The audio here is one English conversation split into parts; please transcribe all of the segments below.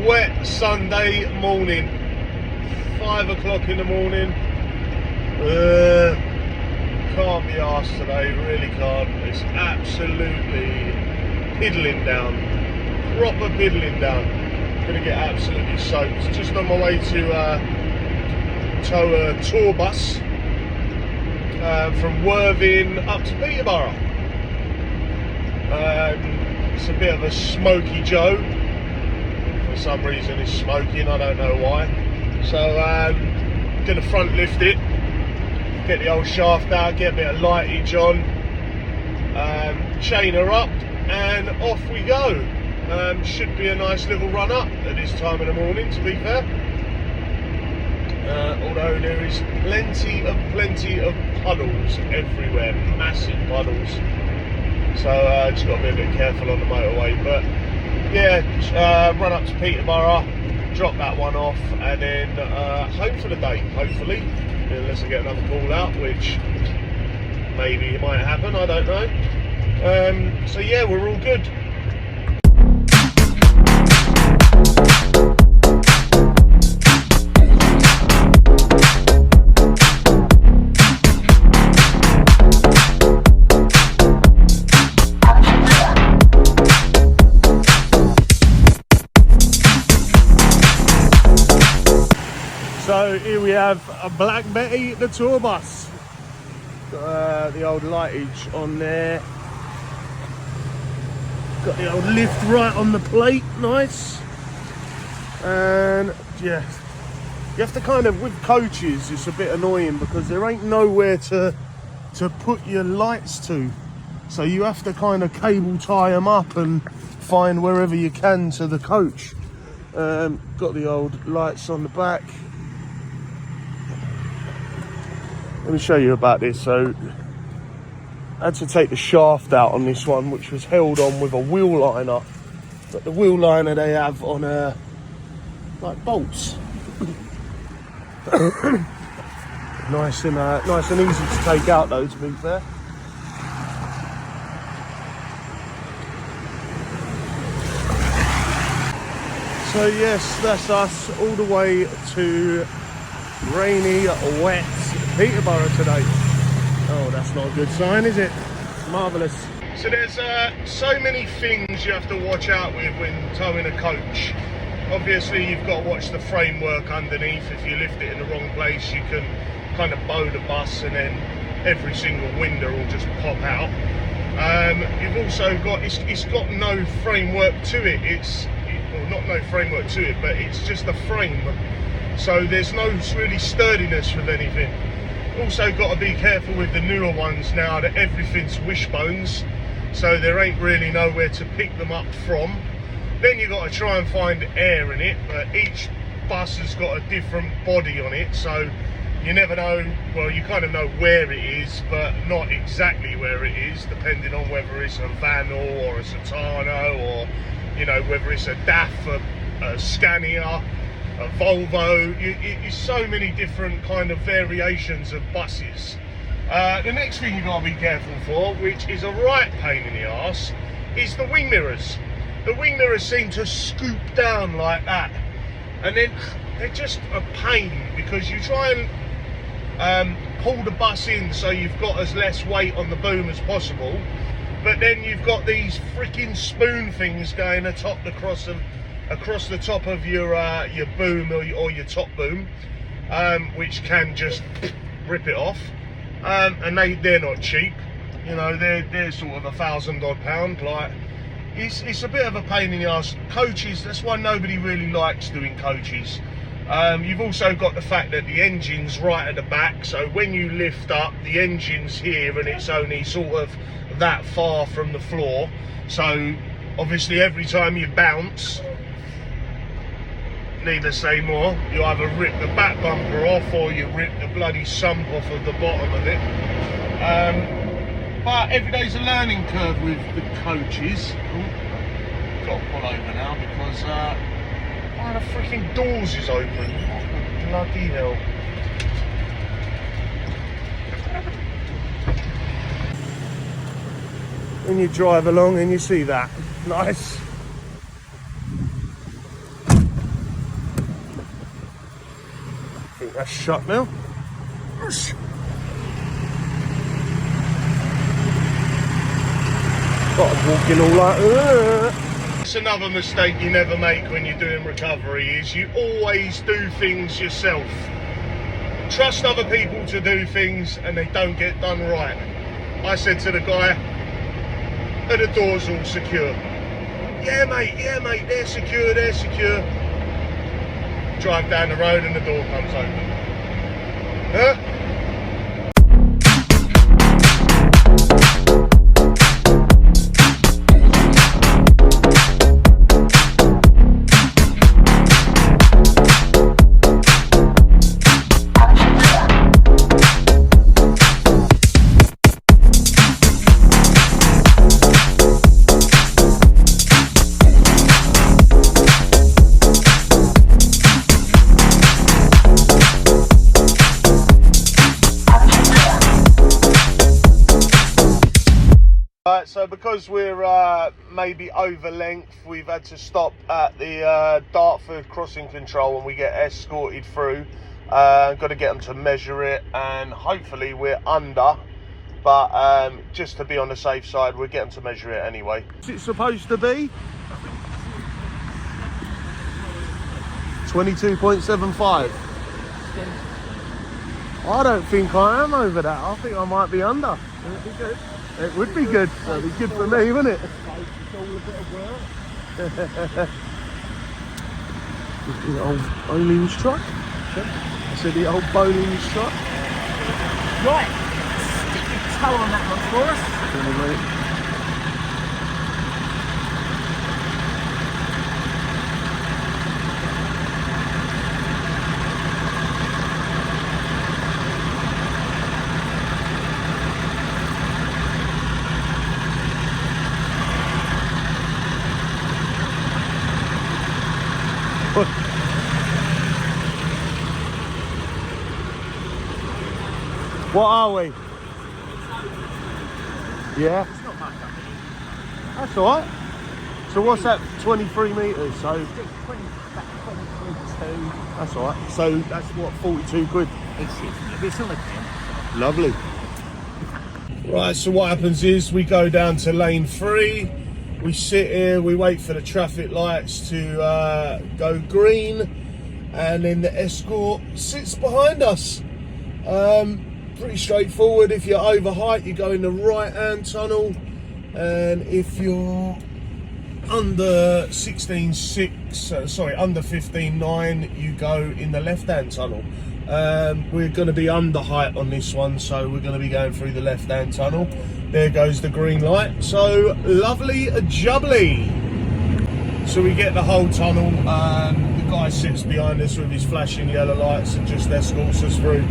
wet Sunday morning, 5 o'clock in the morning. Can't be arsed today, really can't. It's absolutely piddling down, proper piddling down. Gonna get absolutely soaked. Just on my way to tow a tour bus from Worthing up to Peterborough. It's a bit of a smoky Joe. For some reason it's smoking, I don't know why. So gonna front lift it, get the old shaft out, get a bit of lightage on, chain her up, and off we go. Should be a nice little run up at this time of the morning, to be fair. Although there is plenty of puddles everywhere, massive puddles. So just got to be a bit careful on the motorway. But yeah, run up to Peterborough, drop that one off, and then home for the day, hopefully. Unless I get another call out, which maybe might happen, I don't know. So yeah, we're all good. So here we have a Black Betty, the tour bus. Got the old lightage on there. Got the old lift right on the plate, nice. And yeah, you have to kind of, with coaches, it's a bit annoying because there ain't nowhere to put your lights to. So you have to kind of cable tie them up and find wherever you can to the coach. Got the old lights on the back. Let me show you about this. So I had to take the shaft out on this one, which was held on with a wheel liner. But the wheel liner they have on like bolts. nice and easy to take out though, to be fair. So yes, that's us all the way to rainy, wet Peterborough today. Oh, that's not a good sign, is it? Marvellous. So there's so many things you have to watch out with when towing a coach. Obviously, you've got to watch the framework underneath. If you lift it in the wrong place, you can kind of bow the bus and then every single window will just pop out. You've also got, it's got no framework to it. Well, not no framework to it, but it's just a frame. So there's no really sturdiness with anything. Also got to be careful with the newer ones now that everything's wishbones, so there ain't really nowhere to pick them up from. Then you've got to try and find air in it, but each bus has got a different body on it, so you never know. Well, you kind of know where it is, but not exactly where it is, depending on whether it's a Vanor or a Satano, or you know, whether it's a DAF, a Scania, a Volvo. It's so many different kind of variations of buses. The next thing you've got to be careful for, which is a right pain in the arse, is the wing mirrors. The wing mirrors seem to scoop down like that, and then they're just a pain because you try and pull the bus in so you've got as less weight on the boom as possible, but then you've got these freaking spoon things going across the top of your boom or your top boom, which can just rip it off, and they're not cheap. You know, they're sort of £1,000 odd. Like, it's a bit of a pain in the arse. Coaches, that's why nobody really likes doing coaches. You've also got the fact that the engine's right at the back, so when you lift up, the engine's here and it's only sort of that far from the floor. So obviously every time you bounce, need to say more, you either rip the back bumper off or you rip the bloody sump off of the bottom of it. But every day's a learning curve with the coaches. Got to pull over now because one of the freaking doors is open. What the bloody hell. When you drive along and you see that, nice. That's shut now. Got to walk in all like. It's another mistake you never make when you're doing recovery is you always do things yourself. Trust other people to do things and they don't get done right. I said to the guy, are the doors all secure? Yeah mate, they're secure. Drive down the road and the door comes open. Huh? So because we're maybe over length, we've had to stop at the Dartford crossing control and we get escorted through. Got to get them to measure it and hopefully we're under, but just to be on the safe side, we'll get them to measure it anyway. What's it supposed to be? 22.75. I don't think I am over that. I think I might be under. Would it be good? It would be good. That'd be good for me, wouldn't it? It's all a bit of work. The old Boleyn's truck. I said the old Boleyn's truck. Right, stick your toe on that one for us. What are we? Yeah. It's not much up here. That's alright. So what's that? 23 metres. So About 22. that's alright. So that's what, 42 quid. It's on the 10. Lovely. Right, so what happens is we go down to lane 3, we sit here, we wait for the traffic lights to go green, and then the escort sits behind us. Pretty straightforward. If you're over height, you go in the right hand tunnel, and if you're under 16.6, under 15.9, you go in the left hand tunnel. We're going to be under height on this one, so we're going to be going through the left hand tunnel. There goes the green light. So lovely jubbly. So we get the whole tunnel, and the guy sits behind us with his flashing yellow lights and just escorts us through.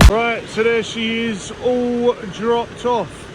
Right, so there she is, all dropped off.